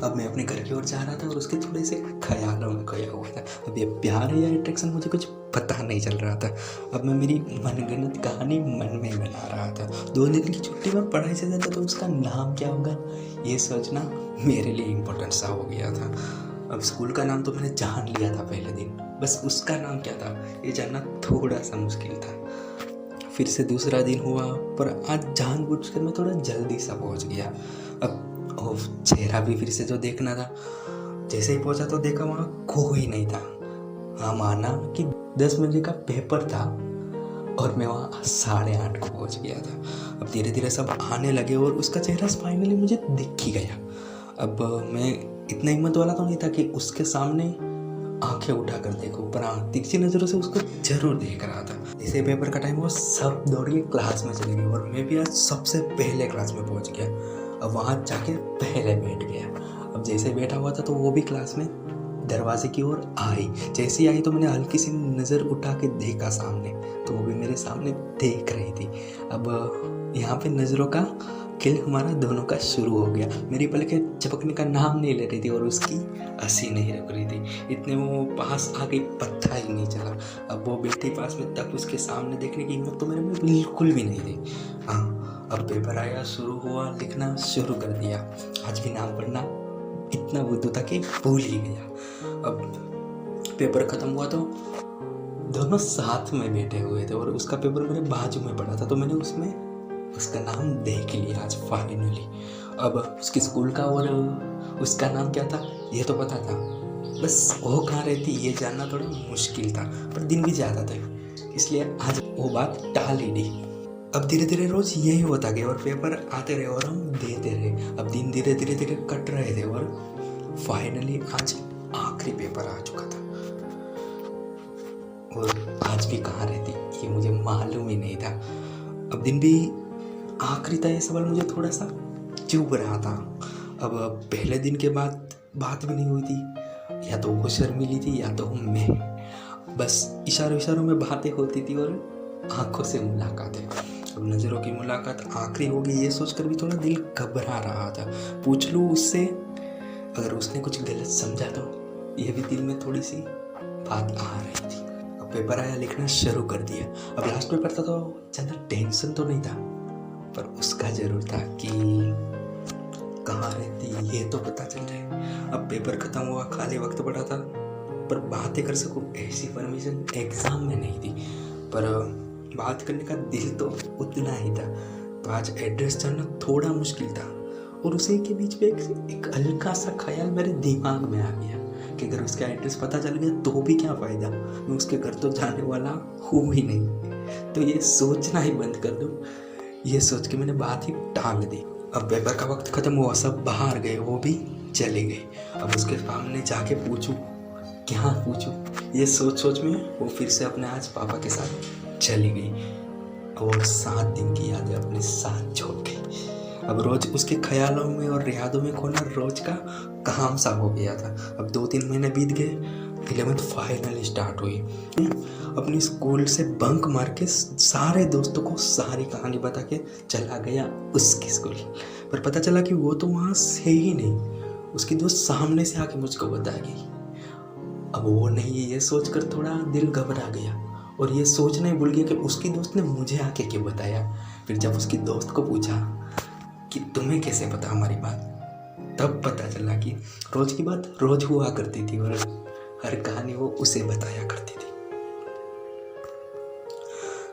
अब मैं अपने घर की ओर जा रहा था और उसके थोड़े से ख्यालों में खोया हुआ था। अब ये प्यार है या अट्रैक्शन मुझे कुछ पता नहीं चल रहा था। अब मैं मेरी मनगढ़ंत कहानी मन में ही बना रहा था। 2 दिन की छुट्टी में पढ़ाई से ज़्यादा तो उसका नाम क्या होगा ये सोचना मेरे लिए इम्पोर्टेंट सा हो गया था। अब स्कूल का नाम तो मैंने जान लिया था पहले दिन, बस उसका नाम क्या था ये जानना थोड़ा सा मुश्किल था। फिर से दूसरा दिन हुआ, पर आज जानबूझकर मैं थोड़ा जल्दी सा पहुंच गया। अब चेहरा भी फिर से जो देखना था, जैसे ही पहुंचा तो देखा वहाँ कोई नहीं था। हाँ, माना कि 10 बजे का पेपर था और मैं वहाँ 8:30 को पहुंच गया था। अब धीरे धीरे सब आने लगे और उसका चेहरा फाइनली मुझे दिख ही गया। अब मैं इतना हिम्मत वाला तो नहीं था कि उसके सामने आंखें उठाकर देखो, पर हाँ तीखी नज़रों से उसको जरूर देख रहा था। जैसे पेपर का टाइम हुआ सब दौड़ के क्लास में चले गए और मैं भी आज सबसे पहले क्लास में पहुंच गया। अब वहाँ जाके पहले बैठ गया। अब जैसे बैठा हुआ था तो वो भी क्लास में दरवाजे की ओर आई। जैसे ही आई तो मैंने हल्की सी नज़र उठा के देखा सामने, तो वो भी मेरे सामने देख रही थी। अब यहाँ पे नज़रों का खेल हमारा दोनों का शुरू हो गया। मेरी पलकें झपकने का नाम नहीं ले रही थी और उसकी हंसी नहीं रुक रही थी। इतने में वो पास आ गई, पता ही नहीं चला। अब वो बैठी पास में, तब उसके सामने देखने की हिम्मत तो मेरे में बिल्कुल भी नहीं थी। हाँ, अब पेपर आया, शुरू हुआ, लिखना शुरू कर दिया। आज भी नाम पढ़ना इतना बुद्धू था कि भूल ही गया। अब पेपर ख़त्म हुआ तो दोनों साथ में बैठे हुए थे और उसका पेपर मेरे बाजू में पड़ा था, तो मैंने उसमें उसका नाम देख लिया आज फाइनली। अब उसके स्कूल का और उसका नाम क्या था ये तो पता था, बस वो कहाँ रहती ये जानना थोड़ा मुश्किल था, पर दिन भी ज़्यादा थे इसलिए आज वो बात टाल ही दी। अब धीरे धीरे रोज़ यही होता गया और पेपर आते रहे और हम देते रहे। अब दिन धीरे धीरे धीरे कट रहे थे और फाइनली आज आखिरी पेपर आ चुका था। और आज भी कहाँ रहती ये मुझे मालूम ही नहीं था। अब दिन भी आखिरी था, ये सवाल मुझे थोड़ा सा चुभ रहा था। अब पहले दिन के बाद बात भी नहीं हुई थी, या तो वो शर्मिली थी या तो मैं। बस इशारों इशारों में बातें होती थी और आंखों से मुलाकातें। अब नज़रों की मुलाकात आखिरी होगी ये सोचकर भी थोड़ा दिल घबरा रहा था। पूछ लूँ उससे, अगर उसने कुछ गलत समझा तो ये भी दिल में थोड़ी सी बात आ रही थी। अब पेपर आया, लिखना शुरू कर दिया। अब लास्ट पेपर था तो ज़्यादा टेंशन तो नहीं था, पर उसका जरूर था कि कहाँ रहती ये तो पता चल जाए। अब पेपर खत्म हुआ, खाली वक्त पड़ा था, पर बातें कर सकूं ऐसी परमिशन एग्जाम में नहीं थी, पर बात करने का दिल तो उतना ही था। तो आज एड्रेस जानना थोड़ा मुश्किल था और उसी के बीच में एक हल्का सा ख्याल मेरे दिमाग में आ गया कि अगर उसका एड्रेस पता चल गया तो भी क्या फ़ायदा, मैं उसके घर तो जाने वाला हूँ ही नहीं, तो ये सोचना ही बंद कर दूँ। ये सोच के मैंने बात ही टाल दी। अब पेपर का वक्त ख़त्म हुआ, सब बाहर गए, वो भी चले गए। अब उसके सामने जाके पूछूं क्या पूछूं, ये सोच सोच में वो फिर से अपने आज पापा के साथ चली गई और 7 दिन की यादें अपने साथ छोड़ गई। अब रोज़ उसके ख्यालों में और यादों में खोना रोज़ का काम सा हो गया था। अब 2-3 महीने बीत गए, 11th फाइनली स्टार्ट हुई। अपनी स्कूल से बंक मार के सारे दोस्तों को सारी कहानी बता के चला गया उसकी स्कूल, पर पता चला कि वो तो वहाँ से ही नहीं, उसकी दोस्त सामने से आके मुझको बताएगी। अब वो नहीं है ये सोचकर थोड़ा दिल घबरा गया और ये सोचना ही भूल गया कि उसकी दोस्त ने मुझे आके क्यों बताया। फिर जब उसकी दोस्त को पूछा कि तुम्हें कैसे पता हमारी बात, तब पता चला कि रोज़ की बात रोज़ हुआ करती थी और हर कहानी वो उसे बताया करती थी।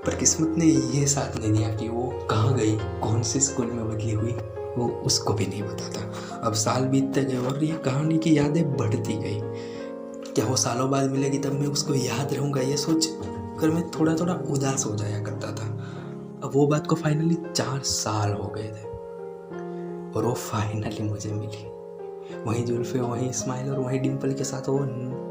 पर किस्मत ने ये साथ नहीं दिया कि वो कहाँ गई, कौन सी स्कूल में बदली हुई, वो उसको भी नहीं पता था। अब साल बीतते गए और ये कहानी की यादें बढ़ती गई। क्या वो सालों बाद मिलेगी तब मैं उसको याद रहूँगा, ये सोच कर मैं थोड़ा थोड़ा उदास हो जाया करता था। अब वो बात को फाइनली 4 साल हो गए थे और वो फाइनली मुझे मिली। वहीं जुल्फे, वहीं स्माइल और वहीं डिम्पल के साथ वो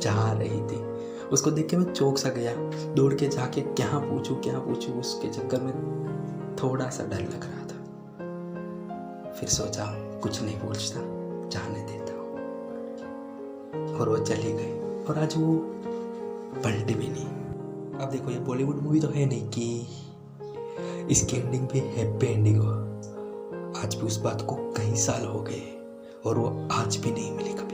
जा रही थी। उसको देख के मैं चौंक सा गया, दौड़ के जाके क्या पूछूं उसके चक्कर में थोड़ा सा डर लग रहा था। फिर सोचा कुछ नहीं पूछता, जाने देता हूँ, और वो चली गई और आज वो पलटी भी नहीं। अब देखो ये बॉलीवुड मूवी तो है नहीं कि इसकी एंडिंग भी हैप्पी एंडिंग हो। आज भी उस बात को कई साल हो गए और वो आज भी नहीं मिलेगा।